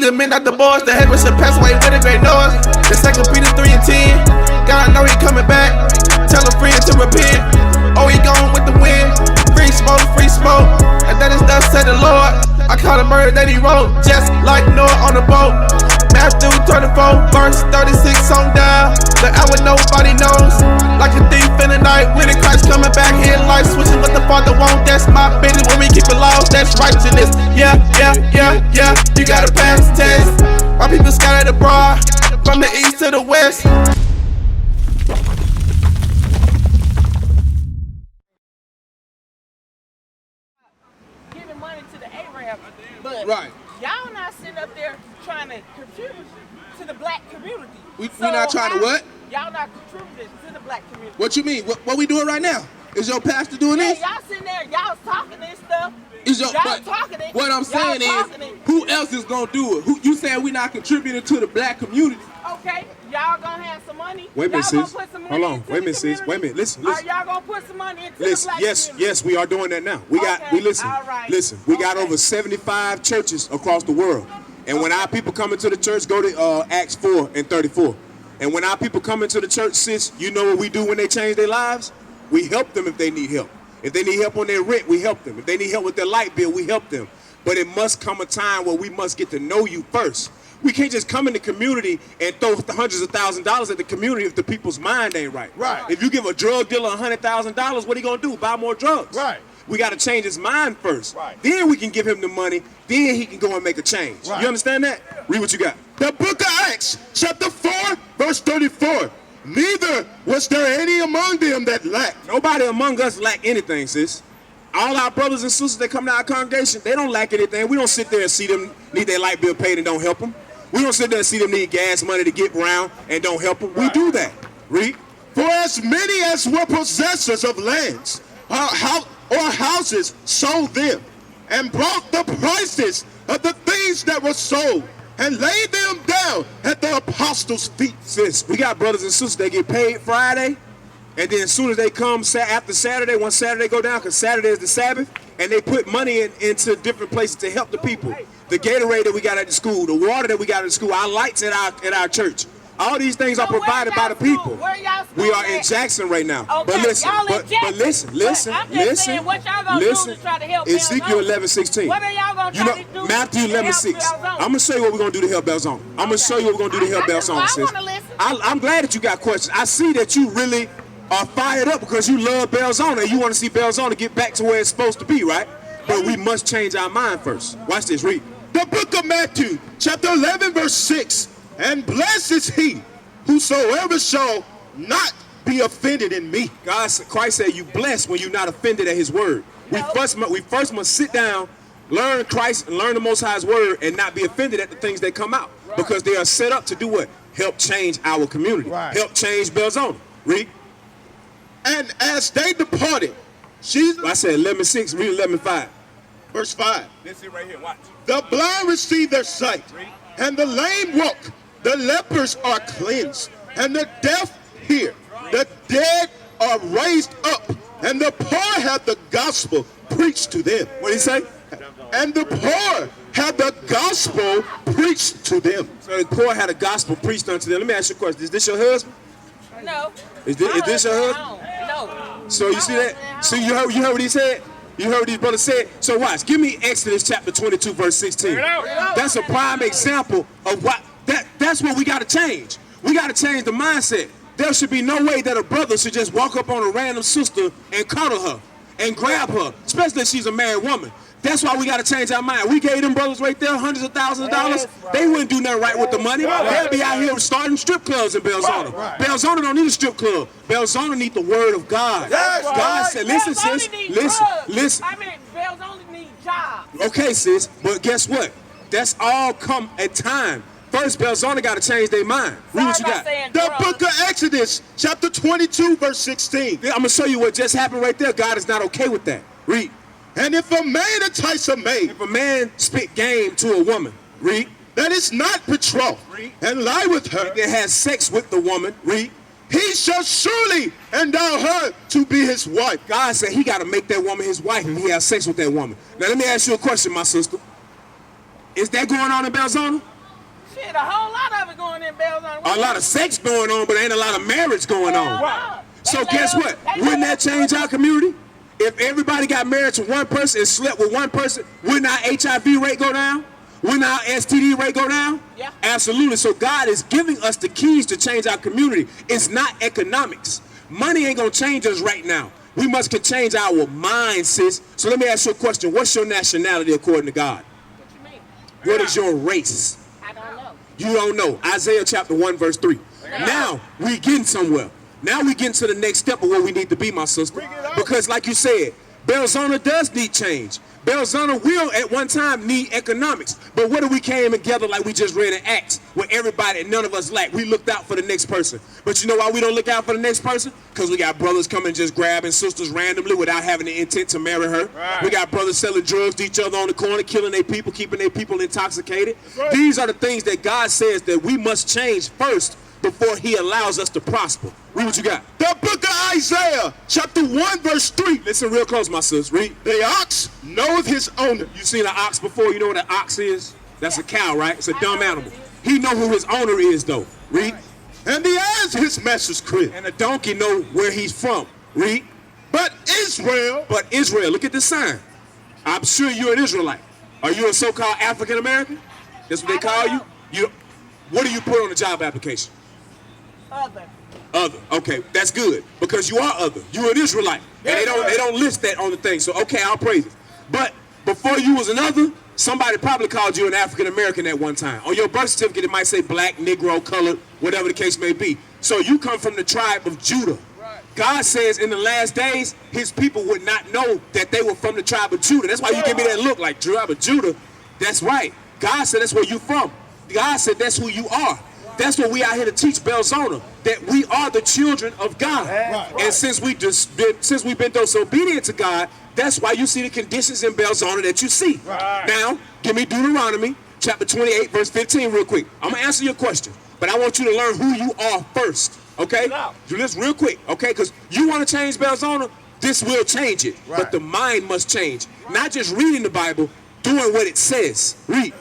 the men, not the boys. The heaven should pass away with a great noise. The 2 Peter 3 and 10. God know he coming back. Tell a friend to repent. Oh, he gone with the wind. Free smoke. And that is thus said the Lord. I caught a murder that he wrote, just like Noah on the boat. Matthew 24, verse 36 on down. The hour nobody knows. Like a thief in the night, when the Christ coming back here, life switching what the Father want. That's my business. When we keep the laws, that's righteousness. Yeah. You gotta pass the test. My people scattered abroad, from the east to the west. Giving money to the Arab, but right. Y'all not sitting up there trying to contribute to the black community. We not trying to what? Y'all not contributing to the black community. What you mean? What we doing right now? Is your pastor doing this? Y'all sitting there, y'all talking this stuff. Y'all talking it. What I'm saying is, who else is gonna do it? Who you saying we not contributing to the black community? Okay, y'all gonna have some money. Wait a minute, sis. Hold on. Wait a minute, sis. Wait a minute. Listen. Are y'all gonna put some money into the black community? Yes, we are doing that now. We listen. All right. Listen, we got over 75 churches across the world. And when our people come into the church, go to Acts 4 and 34. And when our people come into the church, sis, you know what we do when they change their lives? We help them if they need help. If they need help on their rent, we help them. If they need help with their light bill, we help them. But it must come a time where we must get to know you first. We can't just come in the community and throw hundreds of thousands of dollars at the community if the people's mind ain't right. Right. If you give a drug dealer $100,000, what he gonna do? Buy more drugs. Right. We got to change his mind first. Right. Then we can give him the money. Then he can go and make a change. Right. You understand that? Read what you got. The book of Acts, chapter 4, verse 34. Neither was there any among them that lacked. Nobody among us lack anything, sis. All our brothers and sisters that come to our congregation, they don't lack anything. We don't sit there and see them need their light bill paid and don't help them. We don't sit there and see them need gas money to get around and don't help them. Right. We do that. Read. For as many as were possessors of lands or houses sold them, and brought the prices of the things that were sold, and laid them down at the apostles' feet. Sis, we got brothers and sisters that get paid Friday, and then as soon as they come after Saturday, once Saturday go down, because Saturday is the Sabbath, and they put money into different places to help the people. The Gatorade that we got at the school, the water that we got at the school, our lights at our church. All these things are provided by the people. We are in Jackson right now. Okay, but listen, but listen. I'm just saying, what y'all gonna do to try to help Ezekiel Belzoni? 11:16. What are y'all gonna try to do? Matthew 11:6. I'm gonna show you what we're gonna do to help Belzoni. I'm gonna show you what we're gonna do to help Belzoni, sis. I'm glad that you got questions. I see that you really are fired up because you love Belzoni. You want to see Belzoni get back to where it's supposed to be, right? But we must change our mind first. Watch this. Read. The book of Matthew, chapter 11, verse 6. And blessed is he whosoever shall not be offended in me. Christ said you blessed when you're not offended at his word. We first must sit down, learn Christ and learn the Most High's word and not be offended at the things that come out. Right. Because they are set up to do what? Help change our community. Right. Help change Belzoni. Read. And as they departed, Jesus... I said 11:6, read 11:5. Verse 5. This is right here, watch. The blind receive their sight, and the lame walk. The lepers are cleansed, and the deaf hear. The dead are raised up, and the poor have the gospel preached to them. What did he say? And the poor have the gospel preached to them. So the poor had the gospel preached unto them. Let me ask you a question. Is this your husband? No. Is this your husband? No. So you see that? So you heard what he said? You heard what these brothers said? So watch. Give me Exodus chapter 22, verse 16. That's a prime example of what... That's what we got to change. We got to change the mindset. There should be no way that a brother should just walk up on a random sister and cuddle her and grab her, especially if she's a married woman. That's why we got to change our mind. We gave them brothers right there hundreds of thousands of dollars. They wouldn't do nothing right with the money. They'd be out here starting strip clubs in Belzoni. Belzoni don't need a strip club. Belzoni need the word of God. God said, listen, sis, listen. I mean, Belzoni need jobs. Okay, sis, but guess what? That's all come at time. First, Belzoni got to change their mind. Read what you got. The book of Exodus, chapter 22, verse 16. I'm going to show you what just happened right there. God is not okay with that. Read. And if a man entice a maid, if a man spit game to a woman, read. That is not betrothed, and lie with her, that has sex with the woman, read. He shall surely endow her to be his wife. God said he got to make that woman his wife if he has sex with that woman. Now let me ask you a question, my sister. Is that going on in Belzoni? Shit, a whole lot of it going in Belzoni. A lot of sex going on, but ain't a lot of marriage going on. Right. So guess what? Wouldn't that change our community? If everybody got married to one person and slept with one person, wouldn't our HIV rate go down? Wouldn't our STD rate go down? Yeah. Absolutely. So God is giving us the keys to change our community. It's not economics. Money ain't gonna change us right now. We must change our mind, sis. So let me ask you a question. What's your nationality according to God? What you mean? What is your race? I don't know. You don't know. Isaiah chapter 1 verse 3. Now we getting somewhere. Now we getting to the next step of where we need to be, my sister. Because like you said, Belzoni does need change. Belzoni will at one time need economics. But what if we came together like we just read in Acts, where everybody and none of us lack? We looked out for the next person. But you know why we don't look out for the next person? Because we got brothers coming just grabbing sisters randomly without having the intent to marry her. Right. We got brothers selling drugs to each other on the corner, killing their people, keeping their people intoxicated. Right. These are the things that God says that we must change first before he allows us to prosper. Read what you got. The book of Isaiah, chapter 1, verse 3. Listen real close, my sis. Read. The ox knoweth his owner. You seen an ox before? You know what an ox is? That's a cow, right? It's a dumb animal. He know who his owner is, though. Read. And he has his master's crib. And a donkey know where he's from. Read. But Israel. Look at this sign. I'm sure you're an Israelite. Are you a so-called African American? That's what they call you? What do you put on the job application? Other. Okay, that's good because you are other. You're an Israelite, and they don't list that on the thing. So okay, I'll praise it. But before you was another, somebody probably called you an African American at one time. On your birth certificate, it might say black, Negro, colored, whatever the case may be. So you come from the tribe of Judah. God says in the last days, his people would not know that they were from the tribe of Judah. That's why you give me that look like tribe of Judah. That's right. God said that's where you from. God said that's who you are. That's what we out here to teach Belzoni, that we are the children of God. And since we've been disobedient to God, that's why you see the conditions in Belzoni that you see. Now, give me Deuteronomy chapter 28, verse 15 real quick. I'm going to answer your question, but I want you to learn who you are first, okay? Do this real quick, okay? Because you want to change Belzoni, this will change it. But the mind must change. Not just reading the Bible, doing what it says. Read.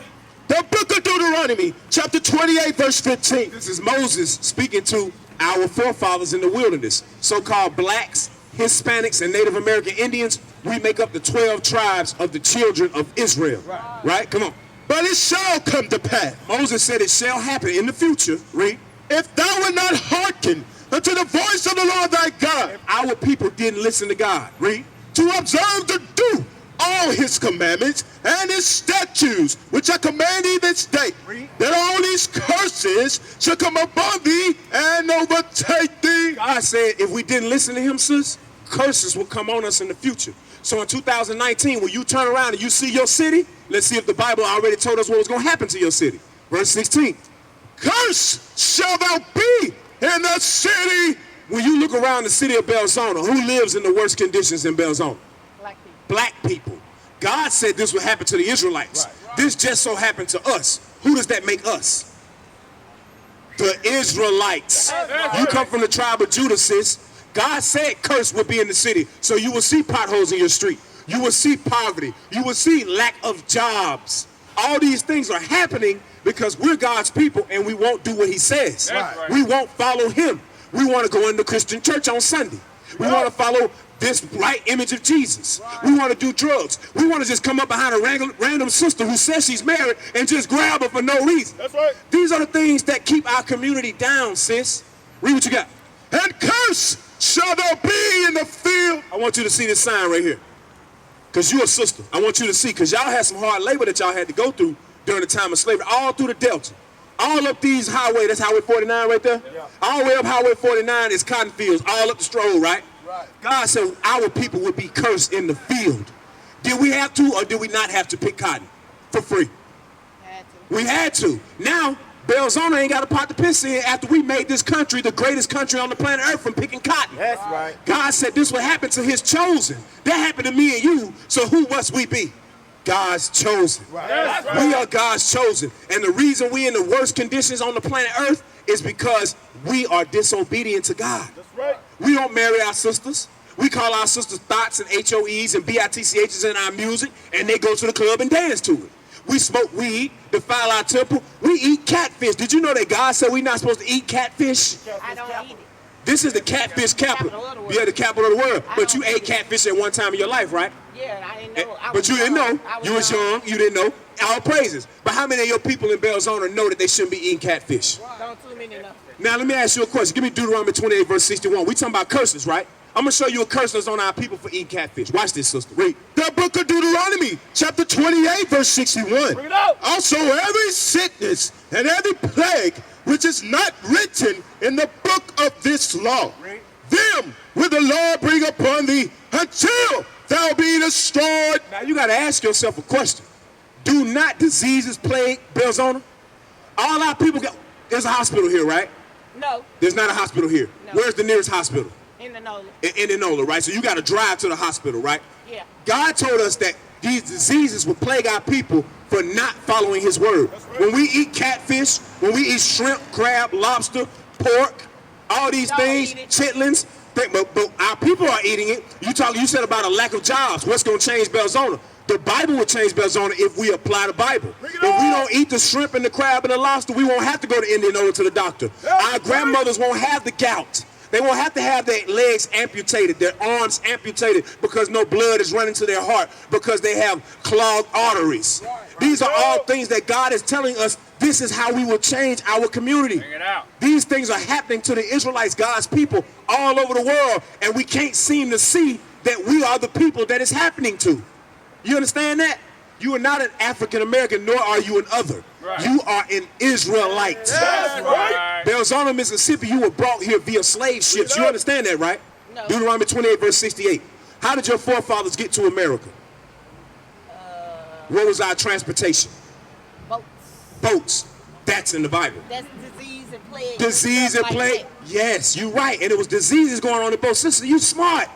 The book of Deuteronomy, chapter 28, verse 15. This is Moses speaking to our forefathers in the wilderness. So-called blacks, Hispanics, and Native American Indians. We make up the 12 tribes of the children of Israel. Right? Come on. But it shall come to pass. Moses said it shall happen in the future. Read. If thou wilt not hearken unto the voice of the Lord thy God. If our people didn't listen to God. Read. To observe to do all his commandments and his statutes, which I command thee this day, that all these curses shall come upon thee and overtake thee. God said if we didn't listen to him, sis, curses will come on us in the future. So in 2019, when you turn around and you see your city, let's see if the Bible already told us what was going to happen to your city. Verse 16. Curse shall thou be in the city. When you look around the city of Belzoni, who lives in the worst conditions in Belzoni? Black people. God said this would happen to the Israelites. This just so happened to us. Who does that make us? The Israelites. You come from the tribe of Judah, sis. God said curse would be in the city. So you will see potholes in your street. You will see poverty. You will see lack of jobs. All these things are happening because we're God's people and we won't do what he says. We won't follow him. We want to go into Christian church on Sunday. We want to follow this right image of Jesus. We want to do drugs. We want to just come up behind a random sister who says she's married and just grab her for no reason. These are the things that keep our community down, sis. Read what you got. And curse shall thou be in the field. I want you to see this sign right here. Because you're a sister. I want you to see, because y'all had some hard labor that y'all had to go through during the time of slavery, all through the Delta. All up these highways, that's Highway 49 right there? All the way up Highway 49 is cotton fields, all up the stroll, right? God said our people would be cursed in the field. Did we have to or did we not have to pick cotton for free? We had to. Now, Belzoni ain't got a pot to piss in after we made this country the greatest country on the planet Earth from picking cotton. That's right. God said this would happen to his chosen. That happened to me and you, so who must we be? God's chosen. We are God's chosen. And the reason we in the worst conditions on the planet Earth is because we are disobedient to God. We don't marry our sisters. We call our sisters thoughts and HOEs and BITCHs in our music, and they go to the club and dance to it. We smoke weed, defile our temple. We eat catfish. Did you know that God said we're not supposed to eat catfish? I don't eat it. This is the catfish capital. Yeah, the capital of the world. But you ate catfish at one time in your life, right? Yeah, I didn't know. But you didn't know. You was young. You didn't know. All praises. But how many of your people in Belzoni know that they shouldn't be eating catfish? Don't too many enough. Now, let me ask you a question. Give me Deuteronomy 28, verse 61. We talking about curses, right? I'm going to show you a curse that's on our people for eating catfish. Watch this, sister. Read. The book of Deuteronomy, chapter 28, verse 61. Bring it out. Also, every sickness and every plague which is not written in the book of this law, them will the Lord bring upon thee until thou be destroyed. Now, you got to ask yourself a question. Do not diseases plague Belzoni? All our people got... There's a hospital here, right? No. There's not a hospital here. No. Where's the nearest hospital? In the NOLA. In Enola, right? So you got to drive to the hospital, right? Yeah. God told us that these diseases would plague our people for not following his word. When we eat catfish, when we eat shrimp, crab, lobster, pork, all these Don't things, eat it. chitlins, but our people are eating it. You said about a lack of jobs. What's going to change Belzoni? The Bible will change Belzoni if we apply the Bible. If we don't eat the shrimp and the crab and the lobster, we won't have to go to Indianola to the doctor. Our grandmothers won't have the gout. They won't have to have their legs amputated, their arms amputated because no blood is running to their heart because they have clogged arteries. These are all things that God is telling us this is how we will change our community. These things are happening to the Israelites, God's people, all over the world, and we can't seem to see that we are the people that it's happening to. You understand that? You are not an African American, nor are you an other. Right. You are an Israelite. That's right. Belzoni, Mississippi, you were brought here via slave ships. You understand that, right? No. Deuteronomy 28, verse 68. How did your forefathers get to America? What was our transportation? Boats. Boats. That's in the Bible. That's disease and plague. Disease and plague. Yes, you're right. And it was diseases going on the boat. Sister, you smart.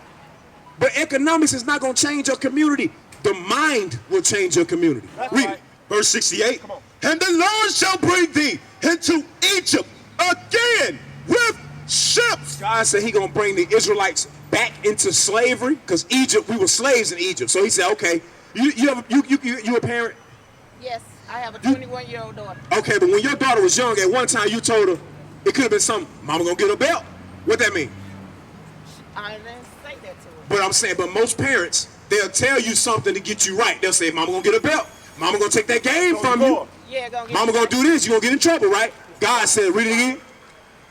But economics is not going to change your community. The mind will change your community. Read it. Verse 68. And the Lord shall bring thee into Egypt again with ships. God said he going to bring the Israelites back into slavery because Egypt, we were slaves in Egypt. So he said, okay, you a parent? Yes, I have a 21-year-old daughter. Okay, but when your daughter was young, at one time you told her it could have been something, mama going to get a belt. What that mean? I didn't say that to her. But I'm saying, but most parents, they'll tell you something to get you right. They'll say, mama gonna get a belt. Mama gonna take that game from you. Yeah, Mama gonna do this, you gonna get in trouble, right? God said, read it again.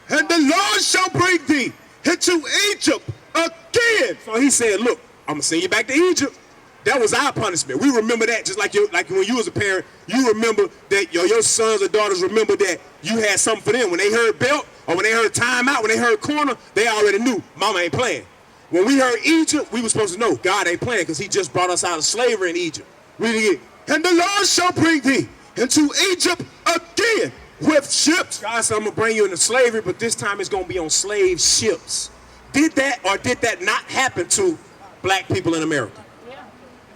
And the Lord shall bring thee into Egypt again. So he said, look, I'm gonna send you back to Egypt. That was our punishment. We remember that just like when you was a parent, you remember that your sons or daughters remember that you had something for them. When they heard belt or when they heard timeout, when they heard corner, they already knew mama ain't playing. When we heard Egypt, we were supposed to know God ain't playing because he just brought us out of slavery in Egypt. Read it again. And the Lord shall bring thee into Egypt again with ships. God said, I'm going to bring you into slavery, but this time it's going to be on slave ships. Did that or did that not happen to black people in America? Yeah.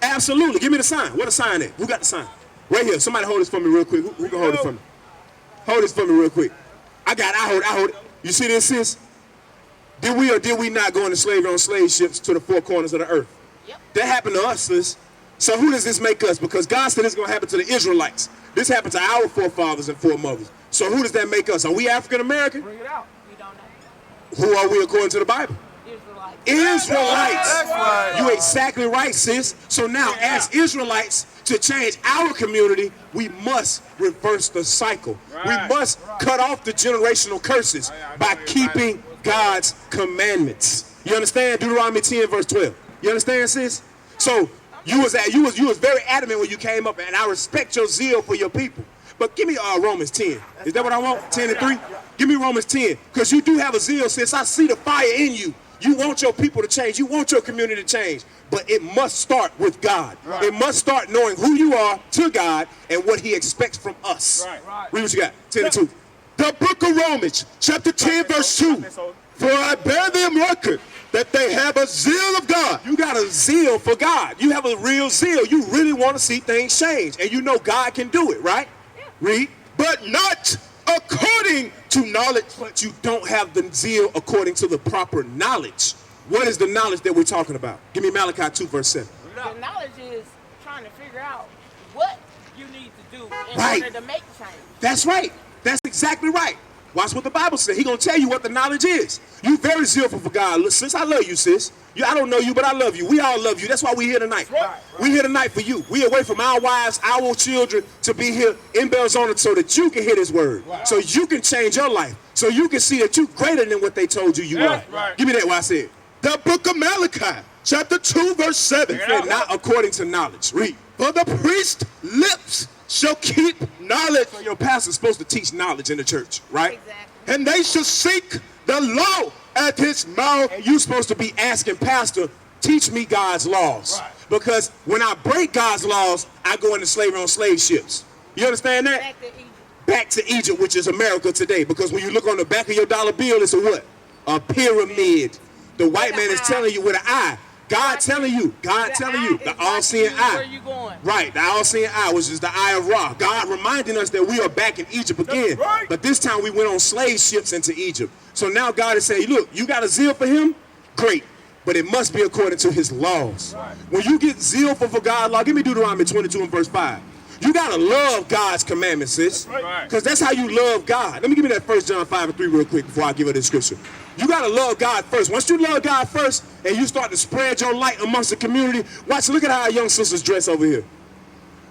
Absolutely. Give me the sign. What a sign is? Who got the sign? Right here. Somebody hold this for me real quick. Who can hold it for me? Hold this for me real quick. I hold it. You see this, sis? Did we or did we not go into slavery on slave ships to the four corners of the earth? Yep. That happened to us, sis. So who does this make us? Because God said it's going to happen to the Israelites. This happened to our forefathers and foremothers. So who does that make us? Are we African American? Bring it out. You don't know. Who are we according to the Bible? Israelites. Israelites. You exactly right, sis. So now, as Israelites, to change our community, we must reverse the cycle. We must cut off the generational curses by keeping God's commandments. You understand? Deuteronomy 10, verse 12. You understand, sis? So you was very adamant when you came up, and I respect your zeal for your people. But give me Romans 10. Is that what I want? 10 and 3? Give me Romans 10. Because you do have a zeal, sis. I see the fire in you. You want your people to change. You want your community to change. But it must start with God. Right. It must start knowing who you are to God and what he expects from us. Right. Read what you got. 10 and 2. The book of Romans, chapter 10, verse 2. For I bear them record that they have a zeal of God. You got a zeal for God. You have a real zeal. You really want to see things change. And you know God can do it, right? Yeah. Read. But not according to knowledge. But you don't have the zeal according to the proper knowledge. What is the knowledge that we're talking about? Give me Malachi 2, verse 7. The knowledge is trying to figure out what you need do in Right. order to make change. That's right. That's exactly right. Watch what the Bible says. He gonna tell you what the knowledge is. You very zealful for God. Look, sis, I love you, sis. I don't know you, but I love you. We all love you. That's why we here tonight. We here tonight for you. We away from our wives, our children, to be here in Belzoni so that you can hear this word. So you can change your life. So you can see that you're greater than what they told you you are. Give me that what I said. The book of Malachi, chapter 2, verse 7. He said, not according to knowledge. Read. For the priest's lips shall keep knowledge, So your pastor's supposed to teach knowledge in the church, right? Exactly. and they shall seek the law at his mouth. And you're supposed to be asking, Pastor, teach me God's laws. Because when I break God's laws, I go into slavery on slave ships. You understand that? Back to Egypt. Back to Egypt, which is America today. Because when you look on the back of your dollar bill, it's a what? A pyramid. The white man is telling you with an eye. God telling you, the all-seeing eye. Where you going? Right, the all-seeing eye, which is the eye of Ra. God reminding us that we are back in Egypt again. But this time we went on slave ships into Egypt. So now God is saying, look, you got a zeal for him? Great. But it must be according to his laws. When you get zeal for God's law, give me Deuteronomy 22 and verse 5. You got to love God's commandments, sis. Because that's how you love God. Let me give me that 1 John 5 and 3 real quick before I give her the scripture. You got to love God first. Once you love God first and you start to spread your light amongst the community, watch, look at how our young sisters dress over here.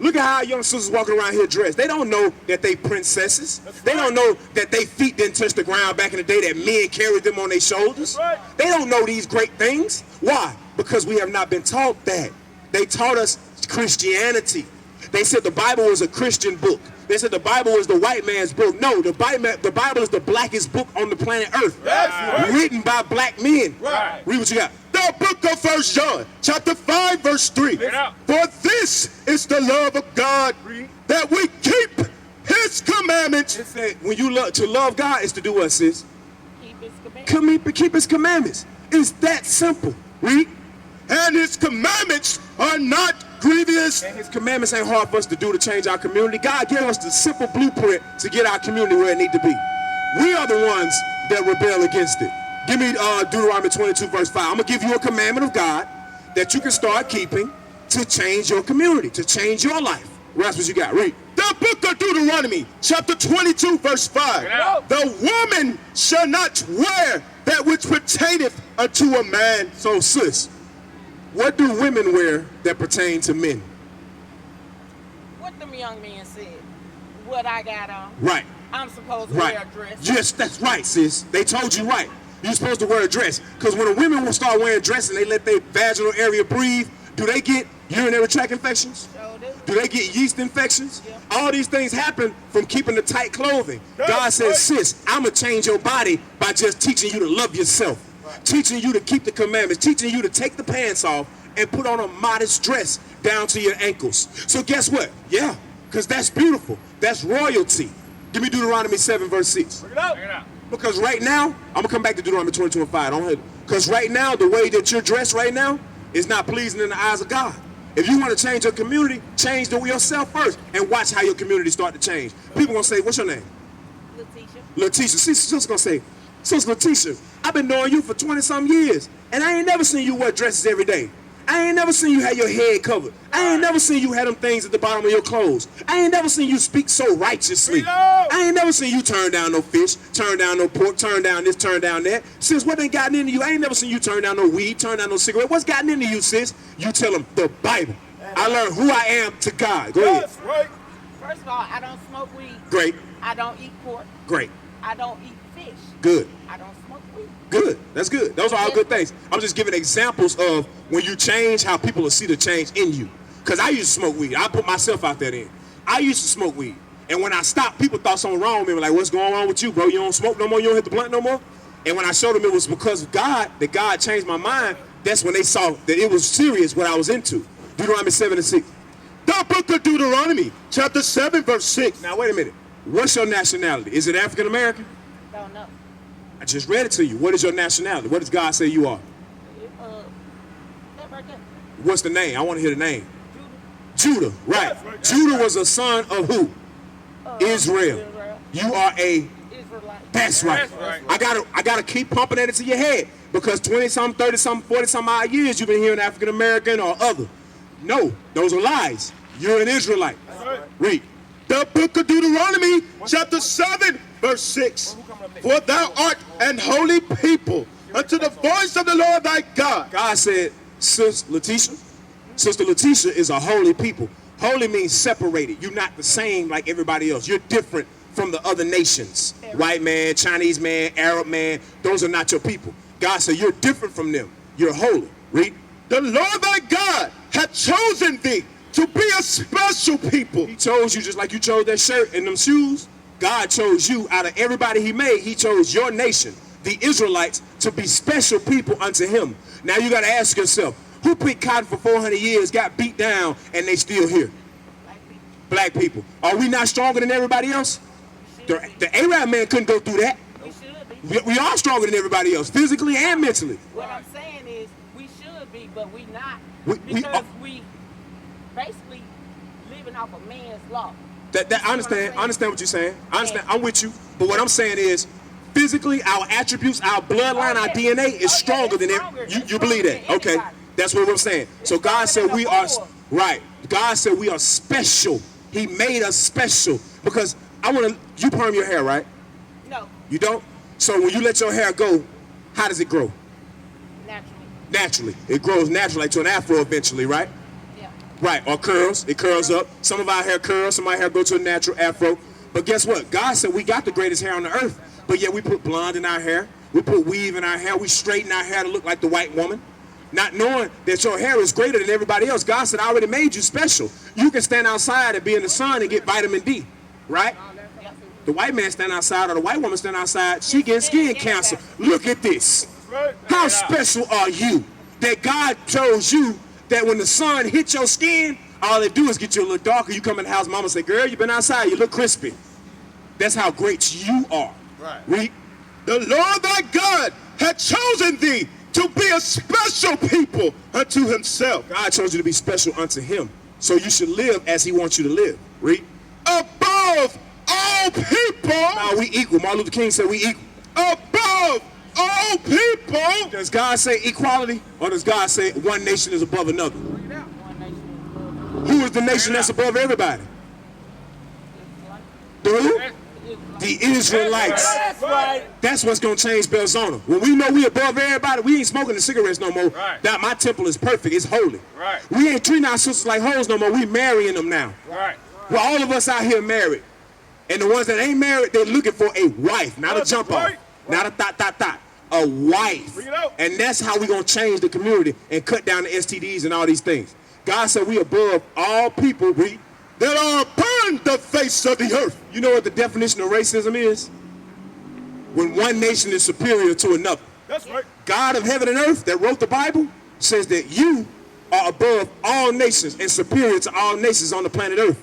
Look at how our young sisters walking around here dressed. They don't know that they princesses. They don't know that they feet didn't touch the ground back in the day, that men carried them on their shoulders. They don't know these great things. Why? Because we have not been taught that. They taught us Christianity. They said the Bible was a Christian book. They said the Bible was the white man's book. No, the Bible is the blackest book on the planet Earth. Written by black men. Read what you got. The book of 1 John, chapter 5, verse 3. For this is the love of God, that we keep his commandments. It said when you love, to love God is to do what, sis? Keep his commandments. Keep his commandments. It's that simple. Read. And his commandments are not grievous. And his commandments ain't hard for us to do to change our community. God gave us the simple blueprint to get our community where it need to be. We are the ones that rebel against it. Give me Deuteronomy 22 verse 5. I'm going to give you a commandment of God that you can start keeping to change your community, to change your life. That's what you got. Read. The book of Deuteronomy, chapter 22, verse 5. The woman shall not wear that which pertaineth unto a man. So, sis, what do women wear that pertain to men? What them young men said. What I got on. Right. I'm supposed to wear a dress. Yes, that's right, sis. They told you right. You're supposed to wear a dress. Because when the women will start wearing dresses and they let their vaginal area breathe, do they get urinary tract infections? Sure do. Do they get yeast infections? Yeah. All these things happen from keeping the tight clothing. God says, sis, I'm going to change your body by just teaching you to love yourself. Teaching you to keep the commandments, teaching you to take the pants off and put on a modest dress down to your ankles. So guess what? Yeah, because that's beautiful. That's royalty. Give me Deuteronomy 7 verse 6. Because right now, I'm going to come back to Deuteronomy 22 and 5. Because right now, the way that you're dressed right now is not pleasing in the eyes of God. If you want to change your community, change yourself first and watch how your community start to change. People going to say, what's your name? Letitia. See, she's going to say, Sister Letitia, I've been knowing you for 20-some years, and I ain't never seen you wear dresses every day. I ain't never seen you have your head covered. I ain't never seen you have them things at the bottom of your clothes. I ain't never seen you speak so righteously. I ain't never seen you turn down no fish, turn down no pork, turn down this, turn down that. Sis, what ain't gotten into you? I ain't never seen you turn down no weed, turn down no cigarette. What's gotten into you, sis? You tell them the Bible. I learned who I am to God. Go ahead. First of all, I don't smoke weed. Great. I don't eat pork. Great. I don't eat fish. Good. I don't smoke weed. Good. That's good. Those are all good things. I'm just giving examples of when you change, how people will see the change in you. Because I used to smoke weed. I put myself out there then. I used to smoke weed. And when I stopped, people thought something wrong with me. Like, what's going on with you, bro? You don't smoke no more? You don't hit the blunt no more? And when I showed them it was because of God, that God changed my mind, that's when they saw that it was serious what I was into. Deuteronomy 7 and 6. The book of Deuteronomy, chapter 7, verse 6. Now, wait a minute. What's your nationality? Is it African American? Don't know. I just read it to you. What is your nationality? What does God say you are? That right there. What's the name? I want to hear the name. Judah, right. Judah was a son of who? Israel. You are a Israelite. That's right. I gotta keep pumping that into your head because 20-some, 30-some, 40-some odd years you've been hearing African American or other. No, those are lies. You're an Israelite. Read. The book of Deuteronomy, chapter 7, verse 6. For thou art an holy people unto the voice of the Lord thy God. God said, Sister Letitia is a holy people. Holy means separated. You're not the same like everybody else. You're different from the other nations. White man, Chinese man, Arab man, those are not your people. God said you're different from them. You're holy. Read. The Lord thy God hath chosen thee to be a special people. He chose you just like you chose that shirt and them shoes. God chose you out of everybody he made. He chose your nation, the Israelites, to be special people unto him. Now you got to ask yourself, who picked cotton for 400 years, got beat down, and they still here? Black people. Are we not stronger than everybody else? The Arab man couldn't go through that. We should be. We are stronger than everybody else, physically and mentally. What I'm saying is we should be, but we not. We We basically living off a man's law. I understand what you're saying. I understand. I'm with you. But what I'm saying is, physically, our attributes, our bloodline, our DNA is stronger than it. You believe that? Okay. That's what I'm saying. So God said we are, right. God said we are special. He made us special. Because you perm your hair, right? No. You don't? So when you let your hair go, how does it grow? Naturally. Naturally. It grows naturally, like to an afro eventually, right? Yeah. Right, or curls. It curls up. Some of our hair curls, some of our hair go to a natural afro. But guess what? God said we got the greatest hair on the earth. But yet we put blonde in our hair. We put weave in our hair. We straighten our hair to look like the white woman. Not knowing that your hair is greater than everybody else. God said, I already made you special. You can stand outside and be in the sun and get vitamin D, right? The white man stand outside or the white woman stand outside, she gets skin cancer. Look at this. How special are you that God chose you that when the sun hits your skin, all they do is get you a little darker. You come in the house, mama say, girl, you been outside, you look crispy. That's how great you are. Right. Read. The Lord thy God hath chosen thee to be a special people unto himself. God chose you to be special unto him. So you should live as he wants you to live. Read. Above all people. Now we equal. Martin Luther King said we equal. Above all people. Does God say equality, or does God say one nation is above another? Who is the nation that's above everybody? The who? The Israelites. That's right. That's what's going to change Belzoni. When we know we above everybody, we ain't smoking the cigarettes no more. Right. Now my temple is perfect. It's holy. Right. We ain't treating our sisters like hoes no more. We marrying them now. Right. Well, all of us out here married. And the ones that ain't married, they're looking for a wife, not a jump off. Not a thought. A wife. Bring it out. And that's how we're going to change the community and cut down the STDs and all these things. God said we above all people, that are upon the face of the earth. You know what the definition of racism is? When one nation is superior to another. That's right. God of heaven and earth that wrote the Bible says that you are above all nations and superior to all nations on the planet earth.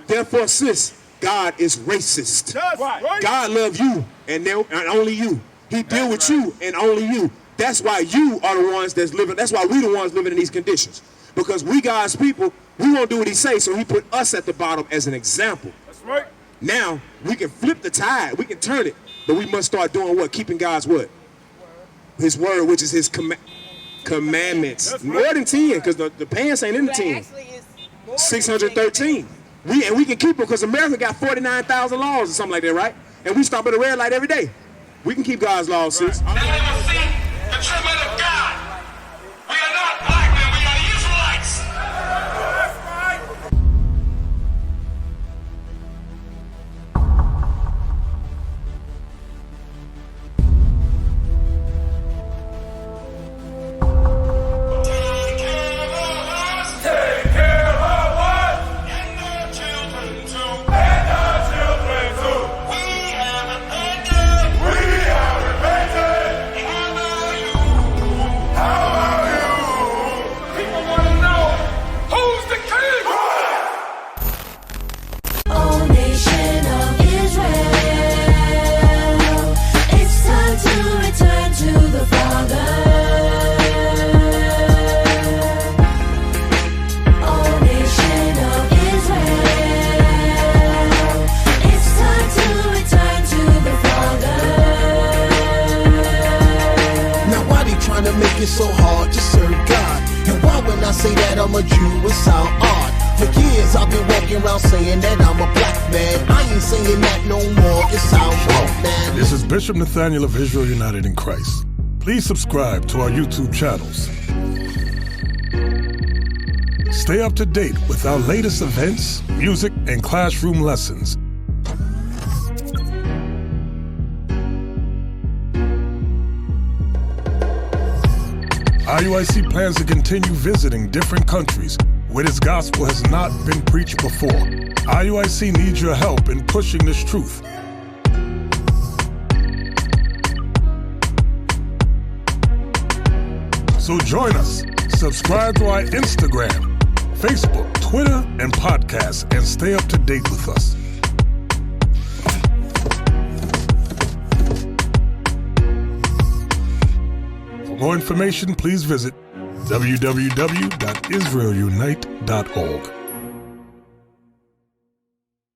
Therefore, sis, God is racist. That's right. God loves you and only you. He deal with you and only you. That's why you are the ones that's living. That's why we the ones living in these conditions. Because we God's people, we won't do what he say, so he put us at the bottom as an example. That's right. Now, we can flip the tide. We can turn it. But we must start doing what? Keeping God's what? His word, which is his commandments. That's right. More than 10, because the pants ain't in the 10. Actually, it's more than 613. We can keep them because America got 49,000 laws or something like that, right? And we stop at a red light every day. We can keep God's laws, sis. They never see the treatment of God. We are not black men, we are the Israelites. Take care of us. And our children too. We have repented. How about you? People want to know who's the king. O nation of Israel, it's time to return to the Father. O nation of Israel, it's time to return to the Father. Now why they trying to make it so hard to serve God? And why when I say that I'm a Jew it sound odd? For years I've been walking around saying that I'm a black man. I ain't saying that no more, it's how I'm wrong, man. This is Bishop Nathaniel of Israel United in Christ. Please subscribe to our YouTube channels. Stay up to date with our latest events, music, and classroom lessons. IUIC plans to continue visiting different countries where this gospel has not been preached before. IUIC needs your help in pushing this truth. So join us. Subscribe to our Instagram, Facebook, Twitter, and podcast, and stay up to date with us. For more information, please visit www.israelunite.org.